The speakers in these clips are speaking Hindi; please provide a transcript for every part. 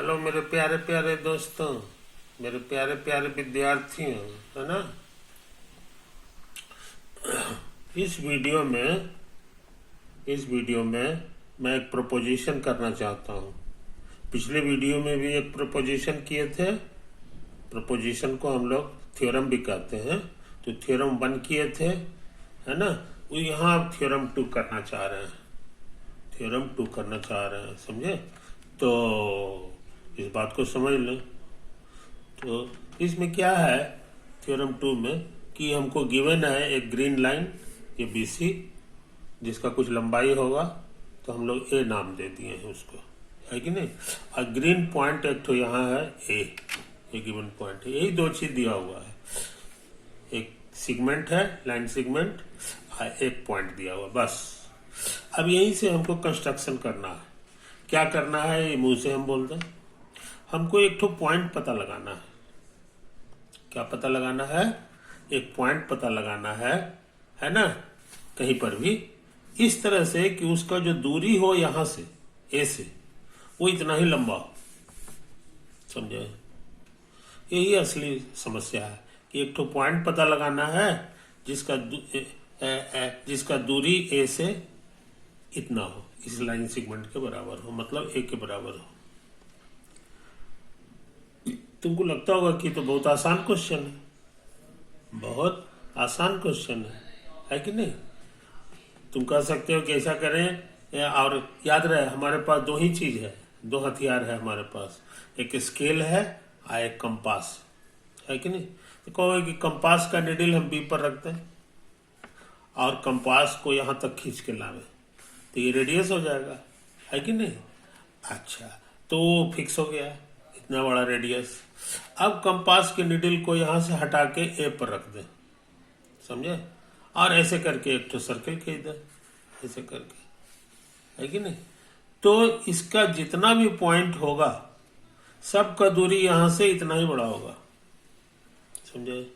हेलो मेरे प्यारे प्यारे दोस्तों, मेरे प्यारे प्यारे विद्यार्थियों, है ना। इस वीडियो में मैं एक प्रोपोजिशन करना चाहता हूँ। पिछले वीडियो में भी एक प्रोपोजिशन किए थे। प्रोपोजिशन को हम लोग थ्योरम भी कहते हैं। तो थ्योरम 1 किए थे, है ना। वो यहाँ आप थ्योरम 2 करना चाह रहे हैं, समझे। तो इस बात को समझ लें। तो इसमें क्या है थ्योरम 2 में कि हमको गिवन है एक ग्रीन लाइन, ये BC, जिसका कुछ लंबाई होगा, तो हम लोग A नाम दे दिए हैं उसको, है कि नहीं। और ग्रीन पॉइंट एक तो यहाँ है A, ये गिवन पॉइंट है। यही दो चीज दिया हुआ है, एक सेगमेंट है, लाइन सेगमेंट, और एक पॉइंट दिया हुआ, बस। अब यहीं से हमको कंस्ट्रक्शन करना है। क्या करना है ये मुंह से हम बोलते हैं। हमको एक तो पॉइंट पता लगाना है। क्या पता लगाना है? एक पॉइंट पता लगाना है ना, कहीं पर भी इस तरह से कि उसका जो दूरी हो यहां से A से, वो इतना ही लंबा हो, समझे। यही असली समस्या है कि एक तो पॉइंट पता लगाना है जिसका दूरी A से इतना हो, इस लाइन सेगमेंट के बराबर हो, मतलब A के बराबर हो। तुमको लगता होगा कि तो बहुत आसान क्वेश्चन है, बहुत आसान क्वेश्चन है कि नहीं। तुम कह सकते हो कि ऐसा करें, और याद रहे हमारे पास दो ही चीज है, दो हथियार है हमारे पास, एक स्केल है और एक कंपास, है कि नहीं। तो कहोगे कि कंपास का निडिल हम B पर रखते हैं और कंपास को यहां तक खींच के लावे, तो ये रेडियस हो जाएगा, है कि नहीं। अच्छा, तो फिक्स हो गया इतना बड़ा रेडियस। अब कंपास के निडिल को यहां से हटा के A पर रख दे, समझे, और ऐसे करके एक तो सर्कल खींच दे, ऐसे करके, है कि नहीं। तो इसका जितना भी पॉइंट होगा सबका दूरी यहां से इतना ही बड़ा होगा, समझे।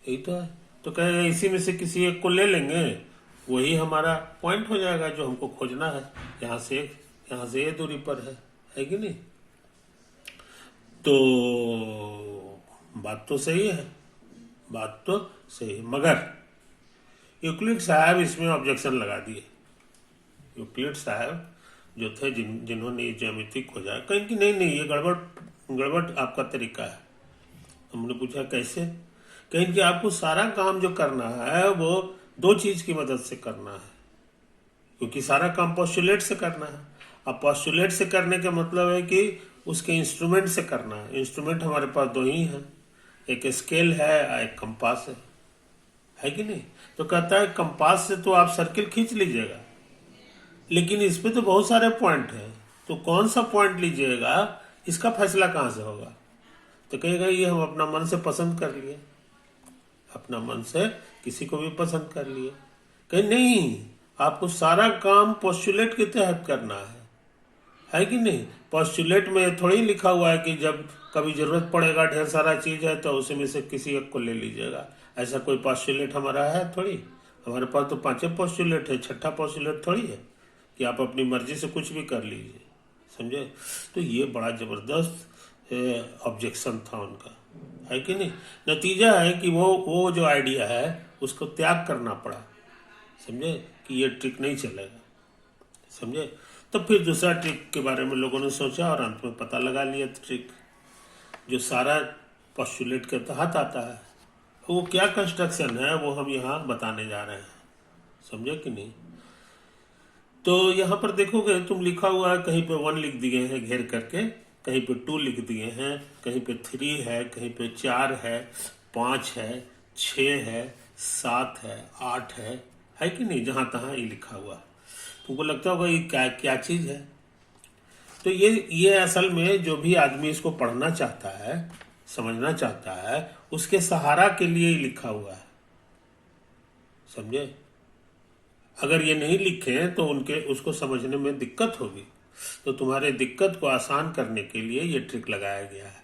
यही तो है। तो कहे इसी में से किसी एक को ले लेंगे, वही हमारा पॉइंट हो जाएगा जो हमको खोजना है। यहां से ये दूरी पर है कि नहीं। तो बात तो सही है, मगर यूक्लिड साहब इसमें ऑब्जेक्शन लगा दिए। यूक्लिड साहब जो थे जिन्होंने ये ज्यामिति खोजा, कहीं कि नहीं ये गड़बड़ आपका तरीका है। हमने पूछा कैसे। कहीं कि आपको सारा काम जो करना है वो दो चीज की मदद से करना है, क्योंकि सारा काम पोस्टुलेट से करना है। अब पोस्टुलेट से करने का मतलब है कि उसके इंस्ट्रूमेंट से करना है। इंस्ट्रूमेंट हमारे पास दो ही हैं, एक स्केल है और एक कंपास है कि नहीं। तो कहता है कंपास से तो आप सर्किल खींच लीजिएगा, लेकिन इस पे तो बहुत सारे पॉइंट हैं, तो कौन सा पॉइंट लीजिएगा इसका फैसला कहां से होगा। तो कहेगा ये हम अपना मन से पसंद कर लिए, अपना मन से किसी को भी पसंद कर लिए। कहीं नहीं, आपको सारा काम पोस्टुलेट के तहत करना है कि नहीं। पोस्टुलेट में थोड़ी लिखा हुआ है कि जब कभी जरूरत पड़ेगा, ढेर सारा चीज है, तो उसी में से किसी एक को ले लीजिएगा। ऐसा कोई पोस्टुलेट हमारा है थोड़ी। हमारे पास तो 5 पोस्टुलेट है, 6ठा पोस्टुलेट थोड़ी है कि आप अपनी मर्जी से कुछ भी कर लीजिए, समझे। तो ये बड़ा जबरदस्त ऑब्जेक्शन था उनका, है कि नहीं। नतीजा है कि वो जो आइडिया है उसको त्याग करना पड़ा, समझे, कि ये ट्रिक नहीं चलेगा, समझे। तो फिर दूसरा ट्रिक के बारे में लोगों ने सोचा और अंत में पता लगा लिया ट्रिक, जो सारा पोस्टुलेट के तहत आता है। वो क्या कंस्ट्रक्शन है वो हम यहाँ बताने जा रहे हैं, समझे कि नहीं। तो यहाँ पर देखोगे तुम, लिखा हुआ है कहीं पे 1 लिख दिए हैं घेर करके, कहीं पे 2 लिख दिए हैं, कहीं पे 3 है, कहीं पे 4 है, 5 है, 6 है, 7 है, 8 है कि नहीं। जहां तहां ये लिखा हुआ, तुमको लगता होगा ये क्या चीज है। तो ये असल में जो भी आदमी इसको पढ़ना चाहता है, समझना चाहता है, उसके सहारा के लिए ही लिखा हुआ है, समझे। अगर ये नहीं लिखे तो उसको समझने में दिक्कत होगी। तो तुम्हारे दिक्कत को आसान करने के लिए ये ट्रिक लगाया गया है।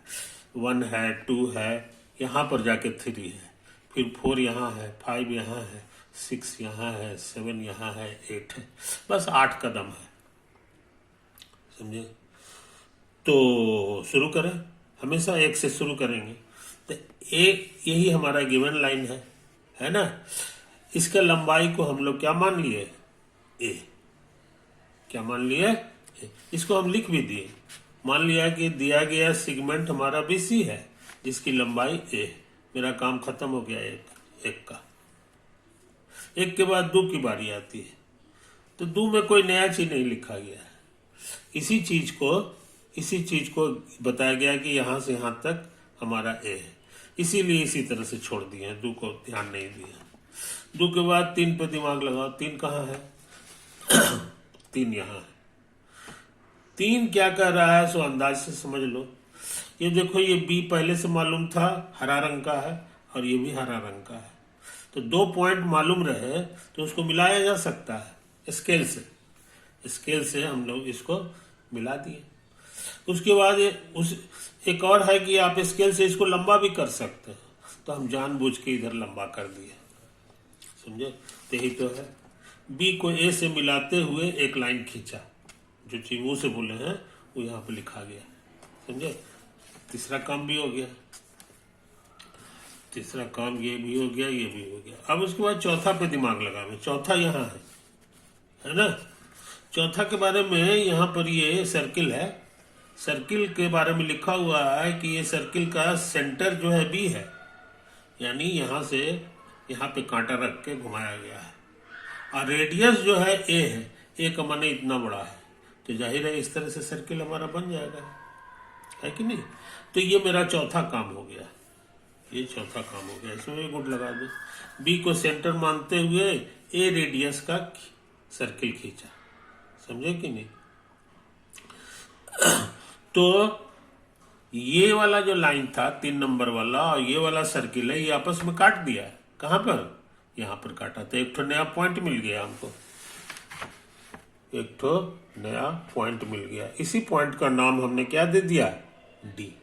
1 है, 2 है, यहाँ पर जाके 3 है, फिर 4 यहाँ है, 5 यहाँ है, 6 यहाँ है, 7 यहाँ है, 8 है, बस 8 कदम है, समझे। तो शुरू करें, हमेशा एक से शुरू करेंगे। तो एक यही हमारा गिवन लाइन है ना। इसका लंबाई को हम लोग क्या मान लिए, ए। क्या मान लिए, ए। इसको हम लिख भी दिए, मान लिया कि दिया गया सेगमेंट हमारा बीसी है जिसकी लंबाई ए। मेरा काम खत्म हो गया एक का। एक के बाद दो की बारी आती है, तो दो में कोई नया चीज नहीं लिखा गया है। इसी चीज को बताया गया कि यहां से यहां तक हमारा ए है, इसीलिए इसी तरह से छोड़ दिए हैं, दो को ध्यान नहीं दिया। दो के बाद तीन पे दिमाग लगाओ, तीन कहाँ है तीन यहाँ है। तीन क्या कर रहा है सो अंदाज से समझ लो। ये देखो, ये बी पहले से मालूम था, हरा रंग का है, और ये भी हरा रंग का है। तो 2 पॉइंट मालूम रहे तो उसको मिलाया जा सकता है स्केल से हम लोग इसको मिला दिए। उसके बाद एक और है कि आप स्केल से इसको लंबा भी कर सकते हैं, तो हम जानबूझ के इधर लंबा कर दिए, समझे। तो यही तो है, बी को ए से मिलाते हुए एक लाइन खींचा, जो चीज वो से बोले हैं वो यहाँ पे लिखा गया, समझे। तीसरा काम भी हो गया, तीसरा काम ये भी हो गया, ये भी हो गया। अब उसके बाद चौथा पे दिमाग लगावे। चौथा यहाँ है ना। चौथा के बारे में यहाँ पर ये सर्किल है, सर्किल के बारे में लिखा हुआ है कि ये सर्किल का सेंटर जो है बी है, यानी यहाँ से यहाँ पे कांटा रख के घुमाया गया है, और रेडियस जो है ए है, ए का माने इतना बड़ा है, तो जाहिर है इस तरह से सर्किल हमारा बन जाएगा, है कि नहीं। तो ये मेरा चौथा काम हो गया, ये चौथा काम हो गया। इसमें भी गुड लगा दो। बी को सेंटर मानते हुए ए रेडियस का सर्किल खींचा, समझे कि नहीं। तो ये वाला जो लाइन था 3 नंबर वाला, और ये वाला सर्किल है, ये आपस में काट दिया। कहां पर, यहां पर काटा, तो एक तो नया पॉइंट मिल गया हमको, एक तो नया पॉइंट मिल गया। इसी पॉइंट का नाम हमने क्या दे दिया, डी,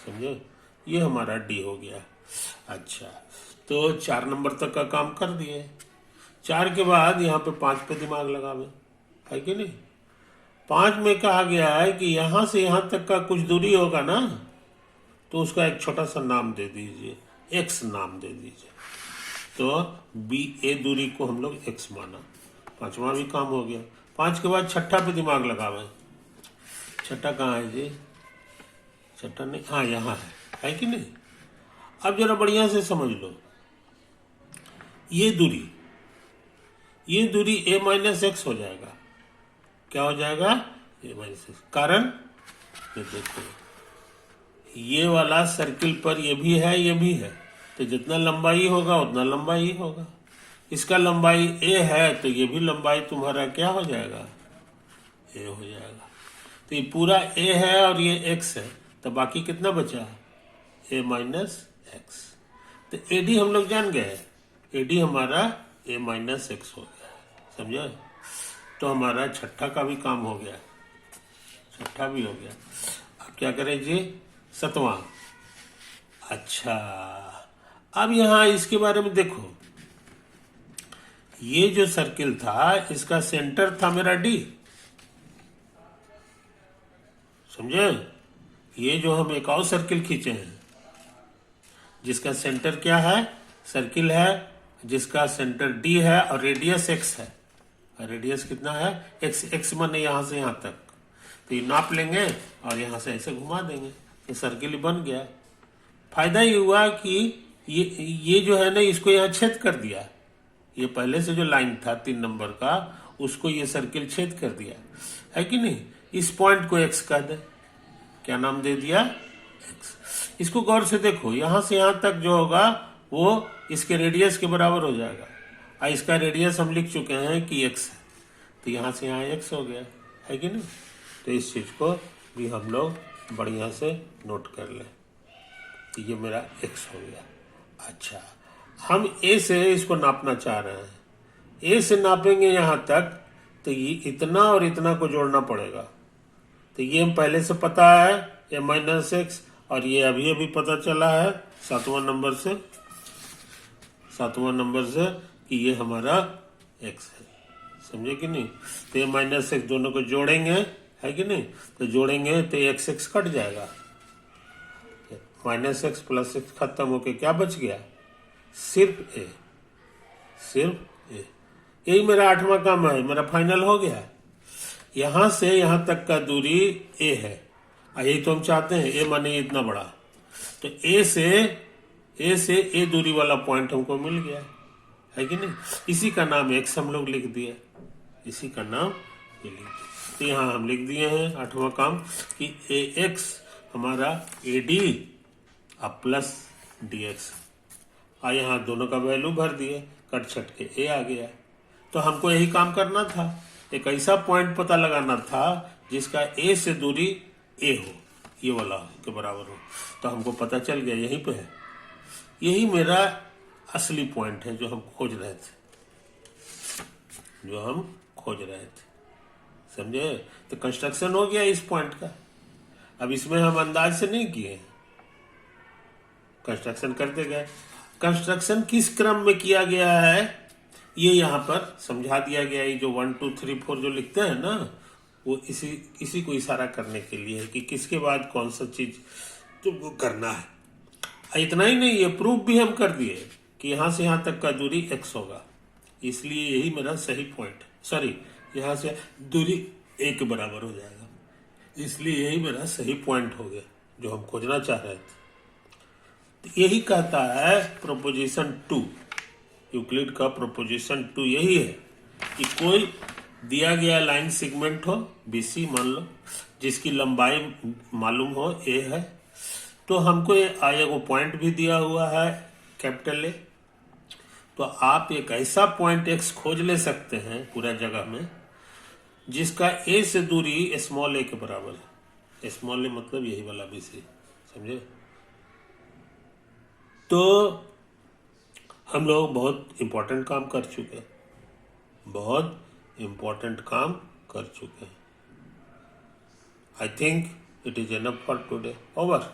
समझे। ये हमारा डी हो गया। अच्छा, तो 4 नंबर तक का काम कर दिए। 4 के बाद यहाँ पे 5 पे दिमाग लगावे, है कि नहीं। 5 में कहा गया है कि यहां से यहां तक का कुछ दूरी होगा ना, तो उसका एक छोटा सा नाम दे दीजिए, एक्स नाम दे दीजिए। तो बी ए दूरी को हम लोग एक्स माना। 5वां भी काम हो गया। 5 के बाद छठा पे दिमाग लगावे। छठा कहाँ है जी, छठा नहीं, हाँ यहाँ है कि नहीं। अब जरा बढ़िया से समझ लो, ये दूरी ए माइनस एक्स हो जाएगा। क्या हो जाएगा, ए माइनस एक्स। कारण ये देखो, ये वाला सर्किल पर ये भी है, ये भी है, तो जितना लंबाई होगा उतना लंबाई होगा। इसका लंबाई ए है, तो ये भी लंबाई तुम्हारा क्या हो जाएगा, ए हो जाएगा। तो ये पूरा ए है और ये एक्स है, तो बाकी कितना बचा, ए माइनस एक्स। तो एडी हम लोग जान गए, एडी हमारा ए माइनस एक्स हो गया, समझे। तो हमारा छठा का भी काम हो गया, छठा भी हो गया। अब क्या करें जी, 7वां। अच्छा, अब यहां इसके बारे में देखो, ये जो सर्किल था इसका सेंटर था मेरा डी, समझे। ये जो हम एक और सर्किल खींचे हैं जिसका सेंटर क्या है, सर्किल है जिसका सेंटर डी है और रेडियस एक्स है। और रेडियस कितना है, एक्स। एक्स माने यहां से यहां तक, तो ये नाप लेंगे और यहां से ऐसे घुमा देंगे, ये सर्किल बन गया। फायदा ये हुआ कि ये जो है ना, इसको यहाँ छेद कर दिया। ये पहले से जो लाइन था 3 नंबर का, उसको ये सर्किल छेद कर दिया, है कि नहीं। इस पॉइंट को एक्स कह दे, क्या नाम दे दिया, एक्स। इसको गौर से देखो, यहां से यहां तक जो होगा वो इसके रेडियस के बराबर हो जाएगा, और इसका रेडियस हम लिख चुके हैं कि एक्स है, तो यहां से यहां एक्स हो गया, है कि नहीं। तो इस चीज को भी हम लोग बढ़िया से नोट कर लें, तो ये मेरा एक्स हो गया। अच्छा, हम ए से इसको नापना चाह रहे हैं, ए से नापेंगे यहां तक, तो ये इतना और इतना को जोड़ना पड़ेगा। तो ये हम पहले से पता है, ए माइनस एक्स, और ये अभी अभी पता चला है 7वां नंबर से कि ये हमारा एक्स है, समझे कि नहीं। तो ए माइनस एक्स दोनों को जोड़ेंगे है कि नहीं? तो जोड़ेंगे तो एक्स एक्स कट जाएगा, माइनस एक्स प्लस एक्स खत्म होके क्या बच गया? सिर्फ ए, सिर्फ ए। यही मेरा 8वां काम है, मेरा फाइनल हो गया। यहां से यहां तक का दूरी ए है, यही तो हम चाहते हैं, ए माने इतना बड़ा। तो ए से ए दूरी वाला पॉइंट हमको मिल गया, है कि नहीं? इसी का नाम एक्स हम लोग लिख दिए, इसी का नाम ये लिख दिया। तो यहाँ हम लिख दिए हैं 8वां काम कि ए एक्स हमारा A D plus D x, यहाँ दोनों का वैल्यू भर दिए, कट छट के ए आ गया। तो हमको यही काम करना था, एक ऐसा पॉइंट पता लगाना था जिसका ए से दूरी ए हो, ये वाला के बराबर हो। तो हमको पता चल गया यहीं पे है, यही मेरा असली पॉइंट है जो हम खोज रहे थे, समझे? तो कंस्ट्रक्शन हो गया इस पॉइंट का। अब इसमें हम अंदाज से नहीं किए, कंस्ट्रक्शन करते गए। कंस्ट्रक्शन किस क्रम में किया गया है ये यहाँ पर समझा दिया गया है। जो 1 2 3 4 जो लिखते हैं ना, वो इसी को इशारा करने के लिए है कि किसके बाद कौन सा चीज तुमको करना है। इतना ही नहीं, ये प्रूफ भी हम कर दिए कि यहाँ से यहाँ तक का दूरी x होगा, इसलिए यही मेरा सही पॉइंट, सॉरी यहाँ से दूरी a के बराबर हो जाएगा, इसलिए यही मेरा सही पॉइंट हो गया जो हम खोजना चाह रहे थे। तो यही कहता है प्रोपोजिशन 2, यूक्लिड का प्रोपोजिशन 2 यही है कि कोई दिया गया लाइन सेगमेंट हो BC मान लो, जिसकी लंबाई मालूम हो a है, तो हमको एगो पॉइंट भी दिया हुआ है कैपिटल A। तो आप एक ऐसा पॉइंट x खोज ले सकते हैं पूरा जगह में जिसका a से दूरी स्मॉल a के बराबर है। स्मॉल a मतलब यही वाला BC, समझे? तो हम लोग बहुत इंपॉर्टेंट काम कर चुके हैं, बहुत इंपॉर्टेंट काम कर चुके हैं। I think it is enough for today. Over.